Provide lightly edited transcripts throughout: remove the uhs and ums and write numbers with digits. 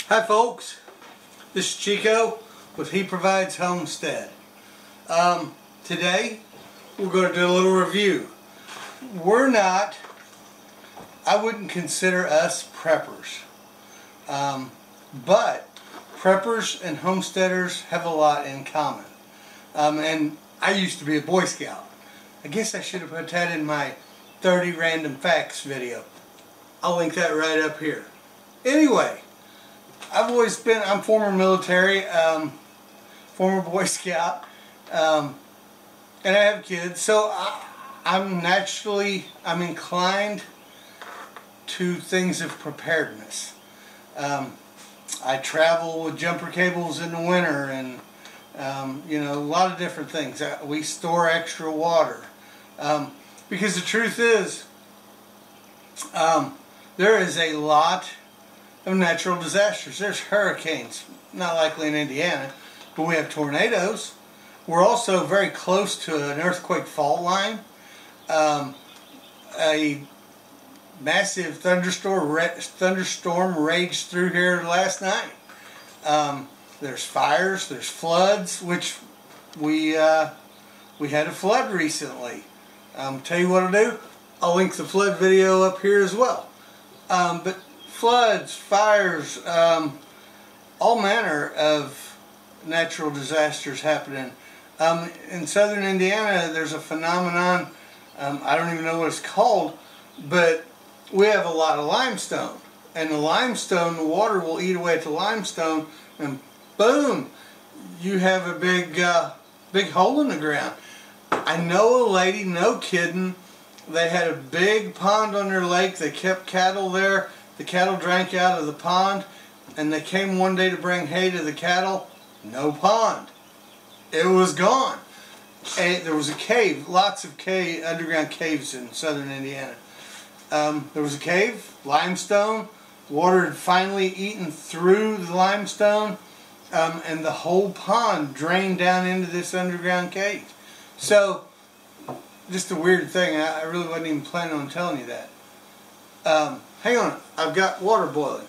Hi folks, this is Chico with He Provides Homestead. Today we're going to do a little review. I wouldn't consider us preppers, but preppers and homesteaders have a lot in common. And I used to be a Boy Scout. I guess I should have put that in my 30 random facts video. I'll link that right up here. Anyway, I'm former military, former Boy Scout, and I have kids, so I'm inclined to things of preparedness. I travel with jumper cables in the winter, and you know, a lot of different things. We store extra water because the truth is, there is a lot of natural disasters. There's hurricanes, not likely in Indiana, but we have tornadoes. We're also very close to an earthquake fault line. A massive thunderstorm raged through here last night. There's fires, there's floods, which we had a flood recently. Tell you what I'll do, I'll link the flood video up here as well. But floods, fires, all manner of natural disasters happening. In southern Indiana, there's a phenomenon, I don't even know what it's called, but we have a lot of limestone. And the limestone, the water will eat away at the limestone, and boom, you have a big hole in the ground. I know a lady, no kidding, they had a big pond on their lake. They kept cattle there. The cattle drank out of the pond, and they came one day to bring hay to the cattle. No pond. It was gone. And there was a cave, lots of underground caves in southern Indiana. There was a cave, limestone. Water had finally eaten through the limestone, and the whole pond drained down into this underground cave. So, just a weird thing. I really wasn't even planning on telling you that. Hang on, I've got water boiling.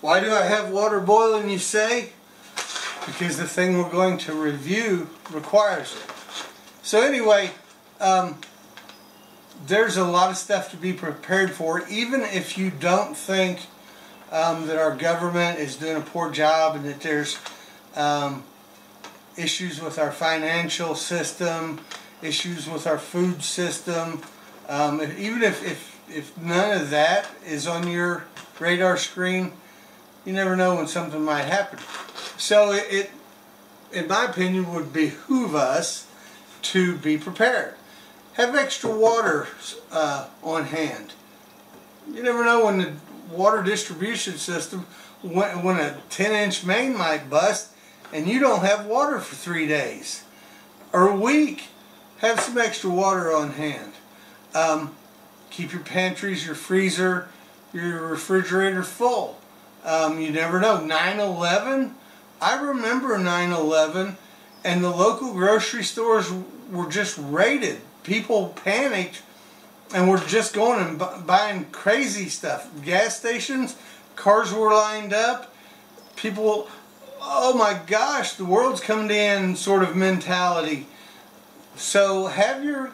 Why do I have water boiling, you say? Because the thing we're going to review requires it. So anyway, there's a lot of stuff to be prepared for, even if you don't think that our government is doing a poor job and that there's issues with our financial system, issues with our food system. Even if none of that is on your radar screen, you never know when something might happen. So it in my opinion, would behoove us to be prepared. Have extra water on hand. You never know when the water distribution system, when a 10-inch main might bust and you don't have water for 3 days or a week. Have some extra water on hand. Keep your pantries, your freezer, your refrigerator full. You never know. 9/11, I remember 9/11, and the local grocery stores were just raided. People panicked and were just going and buying crazy stuff. Gas stations, cars were lined up. People, oh my gosh, the world's coming to end sort of mentality. So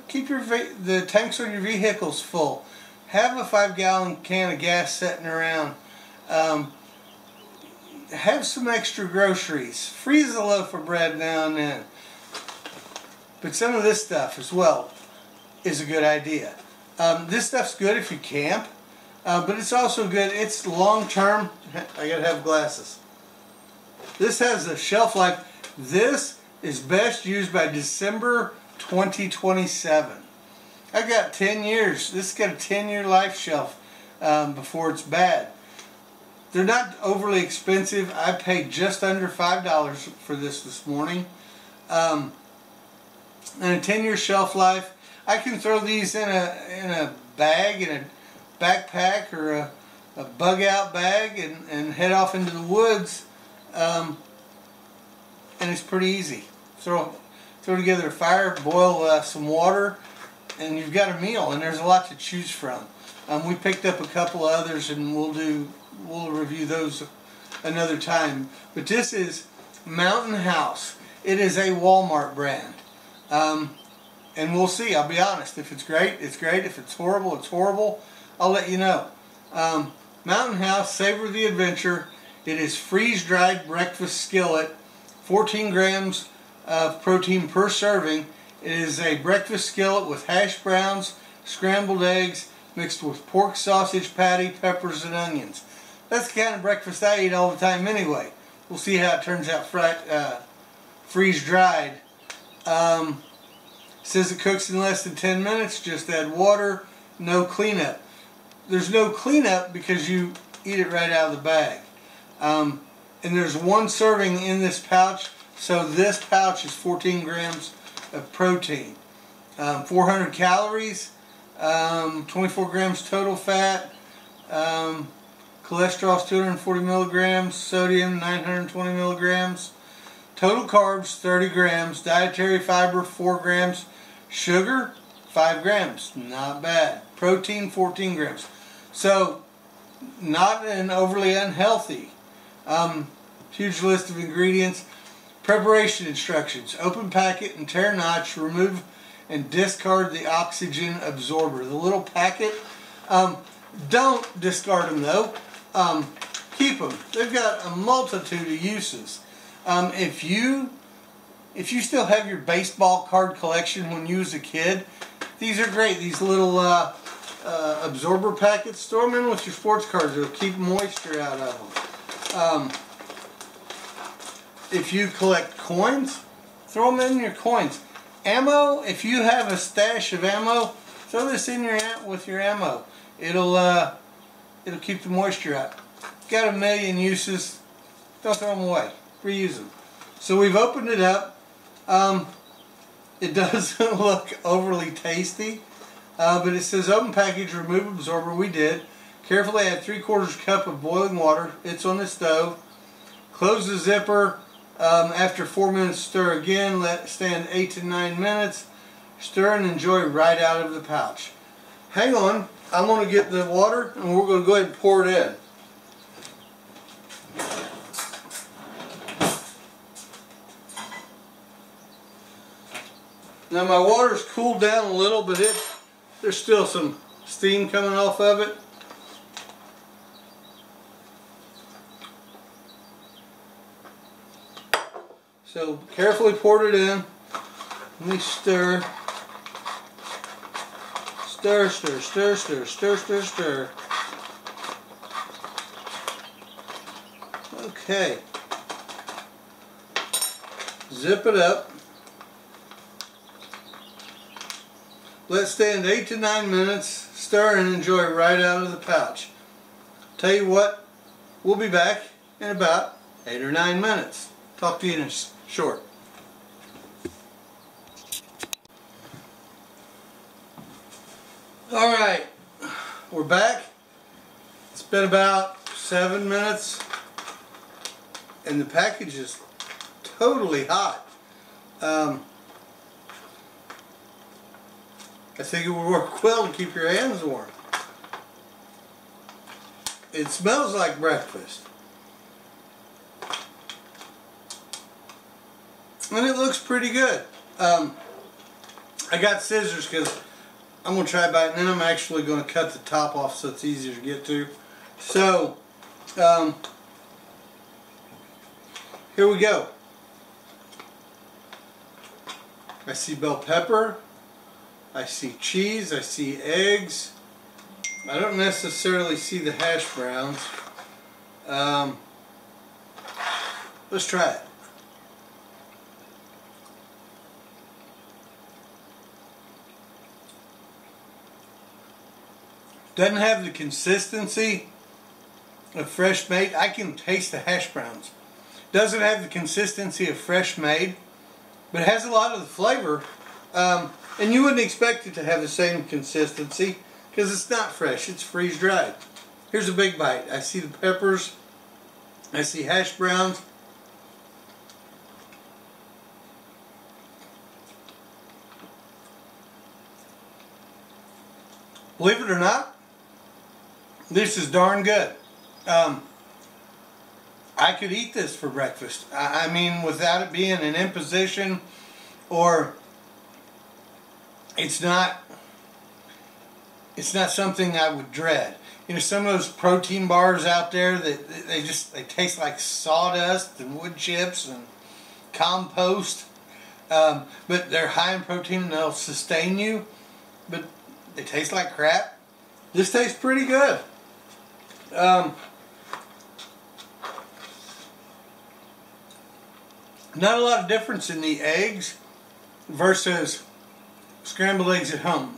keep the tanks on your vehicles full. Have a 5-gallon can of gas sitting around. Have some extra groceries. Freeze a loaf of bread now and then. But some of this stuff as well is a good idea. This stuff's good if you camp, but it's also good. It's long term. I gotta have glasses. This has a shelf life. This is best used by December 2027. I've got 10 years. This has got a 10-year life shelf before it's bad. They're not overly expensive. I paid just under $5 for this morning. And a 10-year shelf life. I can throw these in a bag, in a backpack, or a bug-out bag, and head off into the woods. And it's pretty easy. Throw together a fire, boil some water, and you've got a meal, and there's a lot to choose from. We picked up a couple others, and we'll review those another time. But this is Mountain House. It is a Walmart brand. And we'll see. I'll be honest. If it's great, it's great. If it's horrible, it's horrible. I'll let you know. Mountain House, savor the adventure. It is freeze-dried breakfast skillet, 14 grams of protein per serving. It is a breakfast skillet with hash browns, scrambled eggs, mixed with pork sausage patty, peppers, and onions. That's the kind of breakfast I eat all the time anyway. We'll see how it turns out freeze-dried. Says it cooks in less than 10 minutes. Just add water. No cleanup. There's no cleanup because you eat it right out of the bag. And there's one serving in this pouch. So this pouch is 14 grams of protein. 400 calories. 24 grams total fat. Cholesterol is 240 milligrams. Sodium 920 milligrams. Total carbs 30 grams. Dietary fiber 4 grams. Sugar 5 grams. Not bad. Protein 14 grams. So not an overly unhealthy. Huge list of ingredients. Preparation instructions. Open packet and tear notch. Remove and discard the oxygen absorber. The little packet. Don't discard them though. Keep them. They've got a multitude of uses. If you still have your baseball card collection when you was a kid, these are great. These little absorber packets, store them in with your sports cards. It'll keep moisture out of them. If you collect coins, throw them in your coins. Ammo, if you have a stash of ammo, throw this in with your ammo. It'll keep the moisture out. Got a million uses. Don't throw them away. Reuse them. So we've opened it up. It doesn't look overly tasty, but it says open package, remove absorber. We did. Carefully add 3/4 cup of boiling water. It's on the stove. Close the zipper. After 4 minutes, stir again. Let it stand 8 to 9 minutes. Stir and enjoy right out of the pouch. Hang on. I'm going to get the water, and we're going to go ahead and pour it in. Now my water's cooled down a little, but there's still some steam coming off of it. So carefully poured it in. Let me stir. Stir, stir, stir, stir, stir, stir, stir. Okay. Zip it up. Let it stand 8 to 9 minutes. Stir and enjoy right out of the pouch. Tell you what, we'll be back in about 8 or 9 minutes. Talk to you in a short. Alright, we're back. It's been about 7 minutes and the package is totally hot. I think it would work well to keep your hands warm. It smells like breakfast. And it looks pretty good. I got scissors because I'm going to try by it, and then I'm actually going to cut the top off so it's easier to get to. So, here we go. I see bell pepper. I see cheese, I see eggs. I don't necessarily see the hash browns. Let's try it. Doesn't have the consistency of fresh made. I can taste the hash browns. Doesn't have the consistency of fresh made, but it has a lot of the flavor. And you wouldn't expect it to have the same consistency because it's not fresh, it's freeze dried. Here's a big bite. I see the peppers, I see hash browns. Believe it or not, this is darn good. I could eat this for breakfast. I mean, without it being an imposition, or it's not something I would dread. You know, some of those protein bars out there that they taste like sawdust and wood chips and compost, but they're high in protein and they'll sustain you, but they taste like crap. This tastes pretty good. Not a lot of difference in the eggs versus scrambled eggs at home.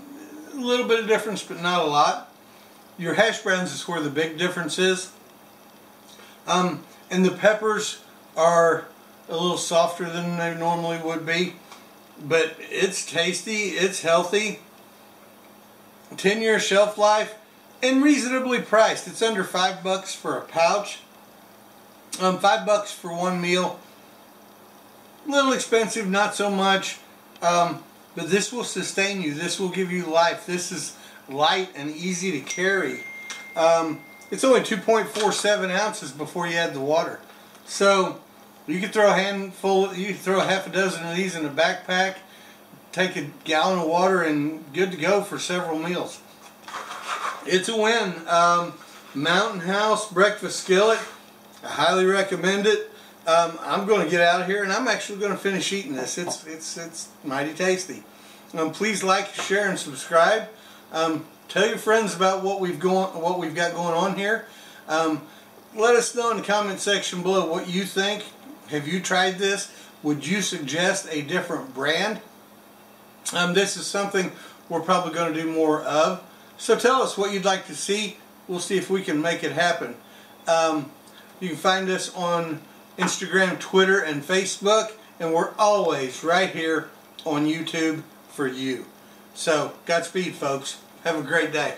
A little bit of difference, but not a lot. Your hash browns is where the big difference is. And the peppers are a little softer than they normally would be. But it's tasty, it's healthy. 10-year shelf life and reasonably priced. It's under $5 for a pouch. $5 for one meal. A little expensive, not so much, but this will sustain you. This will give you life. This is light and easy to carry. It's only 2.47 ounces before you add the water. So you could throw a handful, you could throw half a dozen of these in a backpack, take a gallon of water, and good to go for several meals. It's a win. Mountain House Breakfast Skillet. I highly recommend it. I'm going to get out of here, and I'm actually going to finish eating this. It's mighty tasty. Please like, share, and subscribe. Tell your friends about what we've got going on here. Let us know in the comment section below what you think. Have you tried this? Would you suggest a different brand? This is something we're probably going to do more of. So tell us what you'd like to see. We'll see if we can make it happen. You can find us on Instagram, Twitter, and Facebook, and we're always right here on YouTube for you. So, Godspeed, folks. Have a great day.